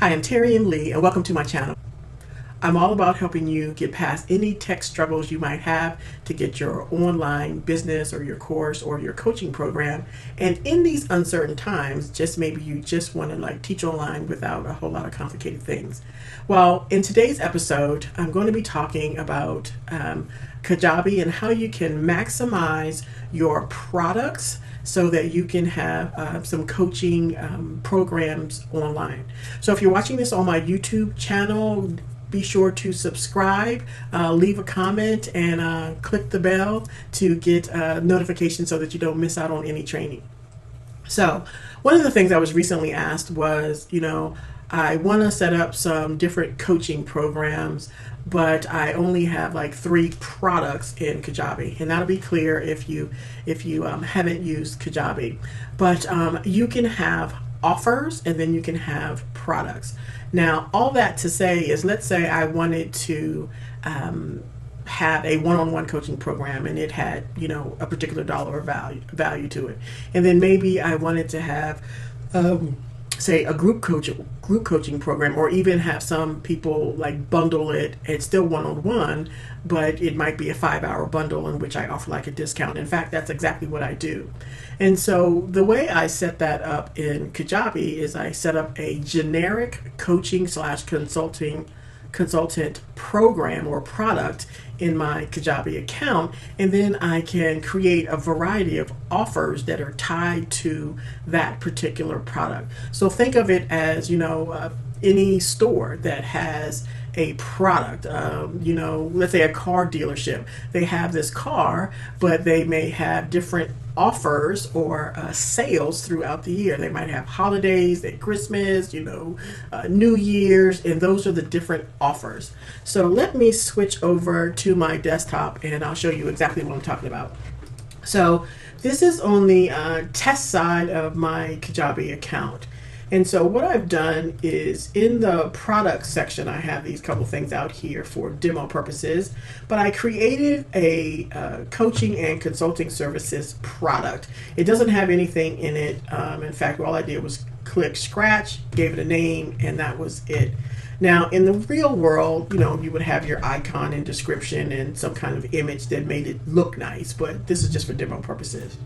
Hi, I'm terrymlee, and welcome to my channel. I'm all about helping you get past any tech struggles you might have to get your online business or your course or your coaching program. And in these uncertain times, just maybe you just want to teach online without a whole lot of complicated things. Well, in today's episode, I'm going to be talking about Kajabi and how you can maximize your products so that you can have some coaching programs online. So if you're watching this on my YouTube channel, be sure to subscribe, leave a comment, and click the bell to get notifications so that you don't miss out on any training. So one of the things I was recently asked was, I want to set up some different coaching programs, but I only have 3 products in Kajabi, and that'll be clear if you haven't used Kajabi. But you can have offers and then you can have products. Now, all that to say is, let's say I wanted to have a one-on-one coaching program and it had a particular dollar value to it, and then maybe I wanted to have say a group coaching program, or even have some people bundle it. It's still one-on-one, but it might be a 5-hour bundle in which I offer a discount. In fact, that's exactly what I do. And so the way I set that up in Kajabi is I set up a generic coaching / consultant program or product in my Kajabi account, and then I can create a variety of offers that are tied to that particular product. So think of it as any store that has a product, let's say a car dealership. They have this car, but they may have different offers or sales throughout the year. They might have holidays, at Christmas, New Year's, and those are the different offers. So let me switch over to my desktop and I'll show you exactly what I'm talking about. So this is on the test side of my Kajabi account. And so what I've done is, in the product section, I have these couple things out here for demo purposes, but I created a coaching and consulting services product. It doesn't have anything in it. In fact, all I did was click scratch, gave it a name, and that was it. Now, in the real world, you would have your icon and description and some kind of image that made it look nice, but this is just for demo purposes.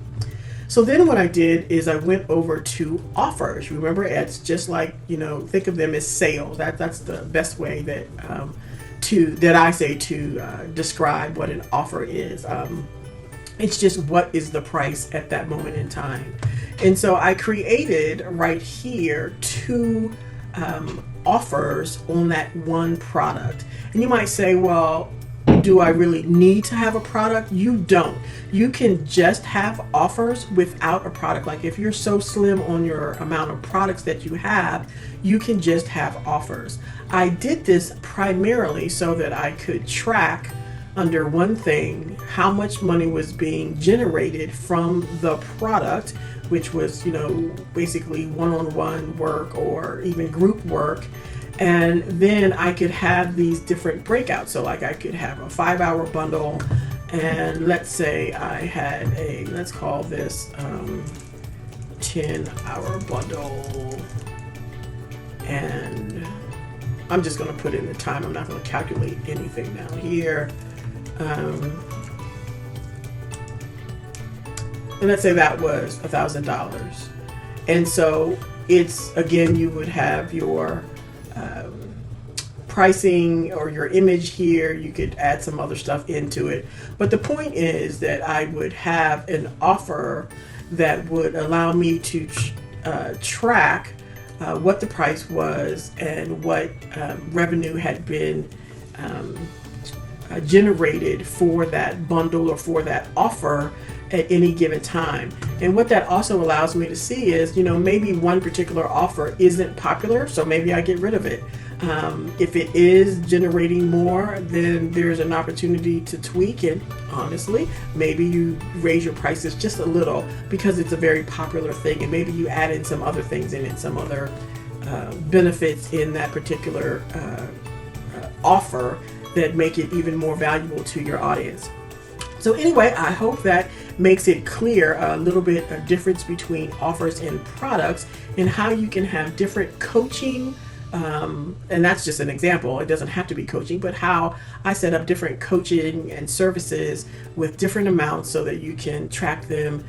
So then what I did is I went over to offers. Remember, it's just think of them as sales. That's the best way that I say to describe what an offer is. It's just what is the price at that moment in time. And so I created right here 2 offers on that one product. And you might say, well, do I really need to have a product? You don't. You can just have offers without a product. If you're so slim on your amount of products that you have, you can just have offers. I did this primarily so that I could track under one thing how much money was being generated from the product, which was, basically one-on-one work or even group work. And then I could have these different breakouts. So I could have a 5-hour bundle, and let's say I had let's call this 10-hour bundle. And I'm just going to put in the time. I'm not going to calculate anything down here. And let's say that was $1,000. And so it's, again, you would have your pricing or your image here. You could add some other stuff into it, but the point is that I would have an offer that would allow me to track what the price was and what revenue had been generated for that bundle or for that offer at any given time. And what that also allows me to see is, maybe one particular offer isn't popular, so maybe I get rid of it. If it is generating more, then there's an opportunity to tweak it. Honestly, maybe you raise your prices just a little because it's a very popular thing, and maybe you add in some other things in it, some other benefits in that particular offer that make it even more valuable to your audience. So anyway, I hope that makes it clear a little bit of difference between offers and products, and how you can have different coaching and that's just an example. It doesn't have to be coaching, but how I set up different coaching and services with different amounts so that you can track them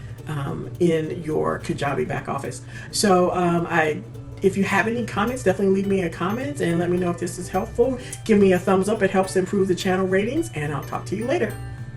in your Kajabi back office. So if you have any comments, definitely leave me a comment and let me know if this is helpful. Give me a thumbs up. It helps improve the channel ratings, and I'll talk to you later.